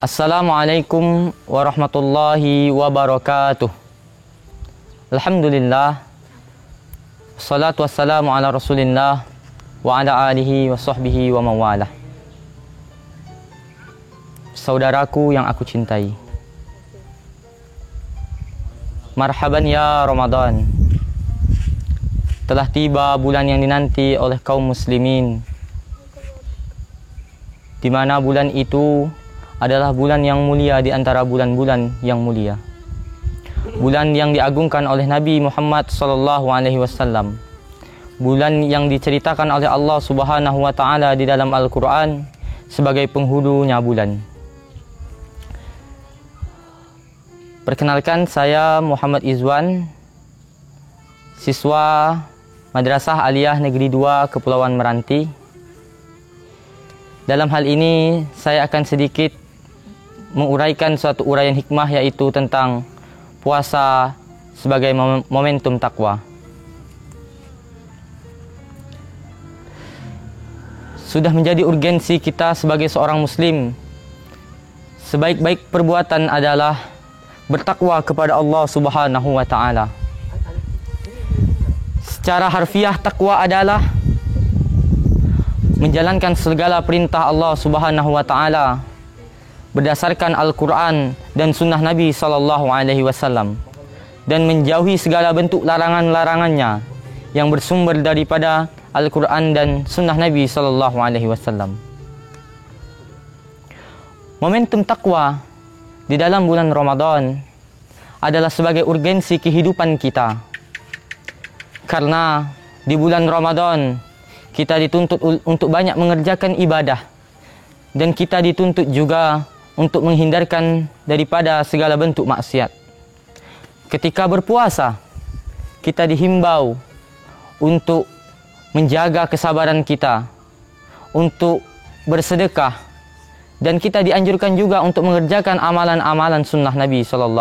Assalamualaikum warahmatullahi wabarakatuh. Alhamdulillah, salatu wassalamu ala rasulillah wa ala alihi wa sahbihi wa mawalah. Saudaraku yang aku cintai, marhaban ya Ramadan. Telah tiba bulan yang dinanti oleh kaum muslimin, di mana bulan itu adalah bulan yang mulia di antara bulan-bulan yang mulia. Bulan yang diagungkan oleh Nabi Muhammad SAW. Bulan yang diceritakan oleh Allah Subhanahu wa Ta'ala di dalam Al-Quran sebagai penghulunya bulan. Perkenalkan, saya Muhammad Izwan, siswa Madrasah Aliyah Negeri 2 Kepulauan Meranti. Dalam hal ini saya akan sedikit menguraikan suatu uraian hikmah, yaitu tentang puasa sebagai momentum takwa. Sudah menjadi urgensi kita sebagai seorang muslim. Sebaik-baik perbuatan adalah bertakwa kepada Allah Subhanahu wa Ta'ala. Secara harfiah, takwa adalah menjalankan segala perintah Allah Subhanahu wa Ta'ala berdasarkan Al-Quran dan Sunnah Nabi SAW, dan menjauhi segala bentuk larangan-larangannya yang bersumber daripada Al-Quran dan Sunnah Nabi SAW. Momentum takwa di dalam bulan Ramadan adalah sebagai urgensi kehidupan kita, karena di bulan Ramadan kita dituntut untuk banyak mengerjakan ibadah, dan kita dituntut juga untuk menghindarkan daripada segala bentuk maksiat. Ketika berpuasa, kita dihimbau untuk menjaga kesabaran kita, untuk bersedekah, dan kita dianjurkan juga untuk mengerjakan amalan-amalan sunnah Nabi SAW.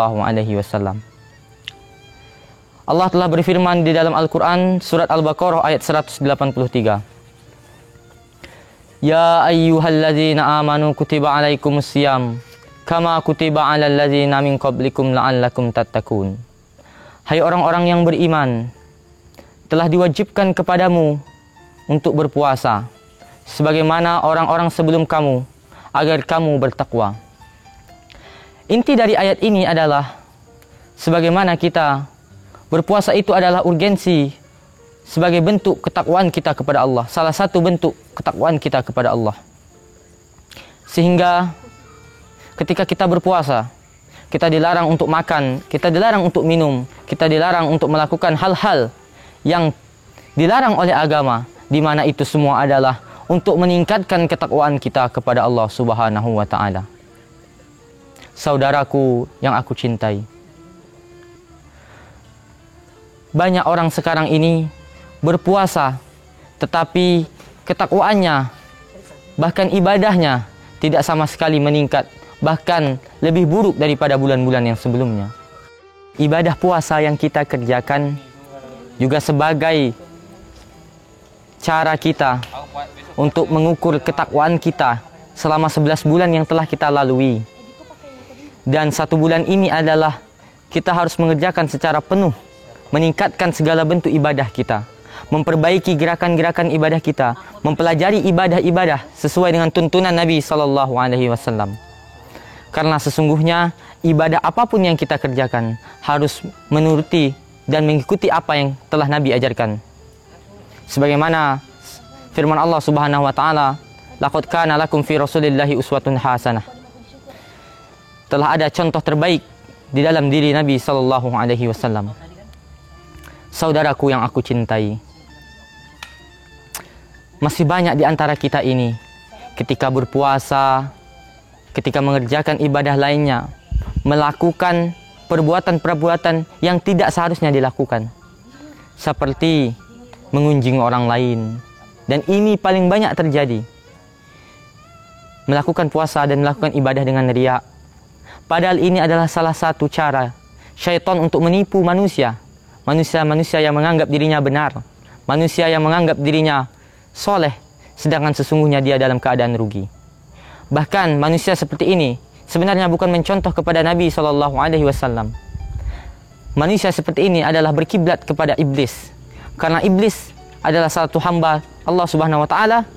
Allah telah berfirman di dalam Al-Quran surat Al-Baqarah ayat 183. Ya ayyuhalladzina amanu kutiba alaikumusiyam kama kutiba alal ladzina min qablikum la'allakum tattaqun. Hai orang-orang yang beriman, telah diwajibkan kepadamu untuk berpuasa sebagaimana orang-orang sebelum kamu, agar kamu bertakwa. Inti dari ayat ini adalah sebagaimana kita berpuasa itu adalah urgensi sebagai bentuk ketakwaan kita kepada Allah, salah satu bentuk ketakwaan kita kepada Allah. Sehingga ketika kita berpuasa, kita dilarang untuk makan, kita dilarang untuk minum, kita dilarang untuk melakukan hal-hal yang dilarang oleh agama, di mana itu semua adalah untuk meningkatkan ketakwaan kita kepada Allah Subhanahu wa Ta'ala. Saudaraku yang aku cintai, banyak orang sekarang ini berpuasa, tetapi ketakwaannya, bahkan ibadahnya tidak sama sekali meningkat, bahkan lebih buruk daripada bulan-bulan yang sebelumnya. Ibadah puasa yang kita kerjakan juga sebagai cara kita untuk mengukur ketakwaan kita selama 11 bulan yang telah kita lalui. Dan 1 bulan ini adalah kita harus mengerjakan secara penuh, meningkatkan segala bentuk ibadah kita, memperbaiki gerakan-gerakan ibadah kita, mempelajari ibadah-ibadah sesuai dengan tuntunan Nabi SAW. Karena sesungguhnya ibadah apapun yang kita kerjakan harus menuruti dan mengikuti apa yang telah Nabi ajarkan. Sebagaimana firman Allah Subhanahu wa Ta'ala, laqad kana lakum fi rasulillahi uswatun hasanah. Telah ada contoh terbaik di dalam diri Nabi SAW. Saudaraku yang aku cintai, masih banyak di antara kita ini ketika berpuasa, ketika mengerjakan ibadah lainnya, melakukan perbuatan-perbuatan yang tidak seharusnya dilakukan, seperti mengunjing orang lain. Dan ini paling banyak terjadi, melakukan puasa dan melakukan ibadah dengan riya. Padahal ini adalah salah satu cara syaitan untuk menipu manusia. Manusia yang menganggap dirinya benar, manusia yang menganggap dirinya soleh, sedangkan sesungguhnya dia dalam keadaan rugi. Bahkan manusia seperti ini sebenarnya bukan mencontoh kepada Nabi SAW. Manusia seperti ini adalah berkiblat kepada iblis, karena iblis adalah satu hamba Allah Subhanahu wa taala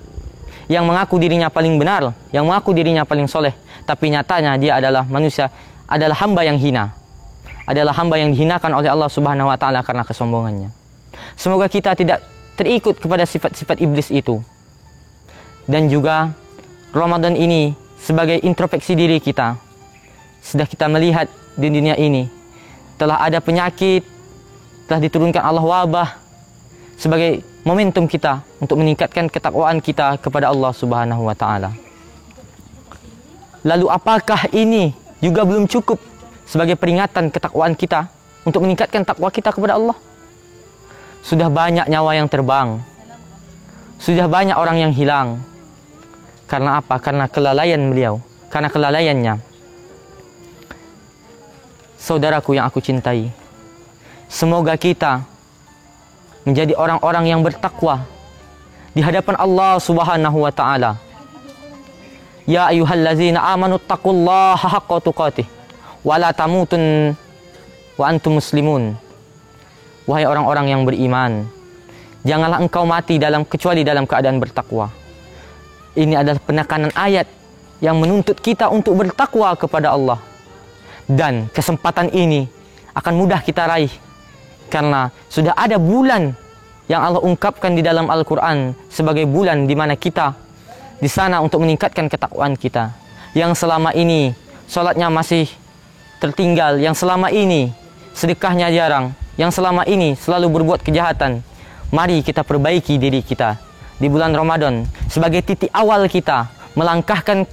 yang mengaku dirinya paling benar, yang mengaku dirinya paling soleh, tapi nyatanya dia adalah manusia, adalah hamba yang hina, adalah hamba yang dihinakan oleh Allah Subhanahu wa taala karena kesombongannya. Semoga kita tidak terikut kepada sifat-sifat iblis itu. Dan juga Ramadan ini sebagai introspeksi diri kita. Sudah kita melihat di dunia ini telah ada penyakit, telah diturunkan Allah wabah sebagai momentum kita untuk meningkatkan ketakwaan kita kepada Allah Subhanahu wa taala. Lalu apakah ini juga belum cukup sebagai peringatan ketakwaan kita untuk meningkatkan takwa kita kepada Allah? Sudah banyak nyawa yang terbang. Sudah banyak orang yang hilang. Karena apa? Karena kelalaian beliau, karena kelalaiannya. Saudaraku yang aku cintai, semoga kita menjadi orang-orang yang bertakwa di hadapan Allah Subhanahu wa taala. Ya ayyuhallazina amanu taqullaha haqqa tuqatih wa la tamutun wa antum muslimun. Wahai orang-orang yang beriman, janganlah engkau mati kecuali dalam keadaan bertakwa. Ini adalah penekanan ayat yang menuntut kita untuk bertakwa kepada Allah. Dan kesempatan ini akan mudah kita raih karena sudah ada bulan yang Allah ungkapkan di dalam Al-Quran sebagai bulan di mana kita di sana untuk meningkatkan ketakwaan kita. Yang selama ini sholatnya masih tertinggal, yang selama ini sedekahnya jarang, yang selama ini selalu berbuat kejahatan. Mari kita perbaiki diri kita di bulan Ramadan sebagai titik awal kita melangkahkan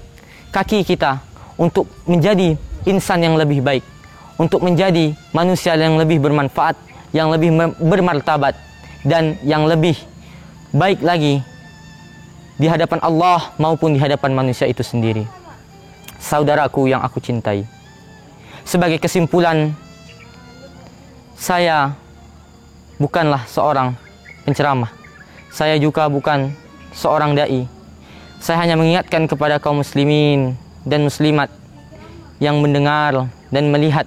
kaki kita untuk menjadi insan yang lebih baik, untuk menjadi manusia yang lebih bermanfaat, yang lebih bermartabat, dan yang lebih baik lagi di hadapan Allah maupun di hadapan manusia itu sendiri. Saudaraku yang aku cintai, sebagai kesimpulan, saya bukanlah seorang penceramah. Saya juga bukan seorang dai. Saya hanya mengingatkan kepada kaum muslimin dan muslimat yang mendengar dan melihat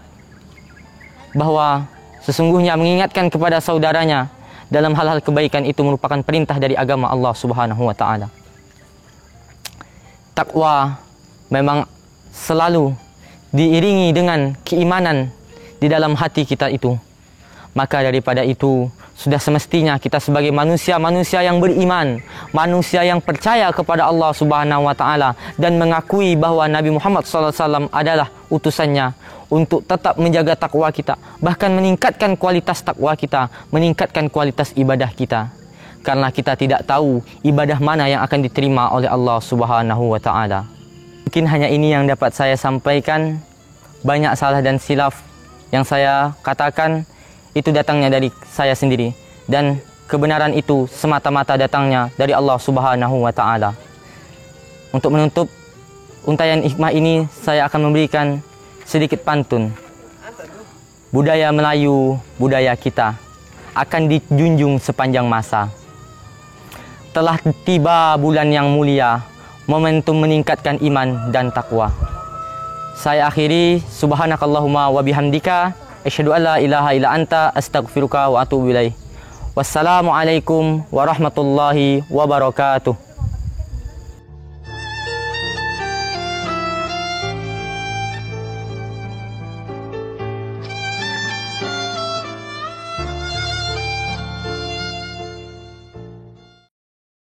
bahwa sesungguhnya mengingatkan kepada saudaranya dalam hal-hal kebaikan itu merupakan perintah dari agama Allah Subhanahu wa taala. Takwa memang selalu diiringi dengan keimanan di dalam hati kita itu. Maka daripada itu, sudah semestinya kita sebagai manusia-manusia yang beriman, manusia yang percaya kepada Allah Subhanahu wa taala dan mengakui bahwa Nabi Muhammad SAW adalah utusannya untuk tetap menjaga takwa kita, bahkan meningkatkan kualitas takwa kita, meningkatkan kualitas ibadah kita. Karena kita tidak tahu ibadah mana yang akan diterima oleh Allah Subhanahu wa taala. Mungkin hanya ini yang dapat saya sampaikan. Banyak salah dan silaf yang saya katakan itu datangnya dari saya sendiri, dan kebenaran itu semata-mata datangnya dari Allah Subhanahu wa taala. Untuk menutup untayan hikmah ini, saya akan memberikan sedikit pantun. Budaya Melayu, budaya kita akan dijunjung sepanjang masa. Telah tiba bulan yang mulia, momentum meningkatkan iman dan takwa. Saya akhiri, subhanakallahumma wa bihamdika, asyhadu an la ilaha illa anta, astaghfiruka wa atubu ilaih. Wassalamualaikum warahmatullahi wabarakatuh.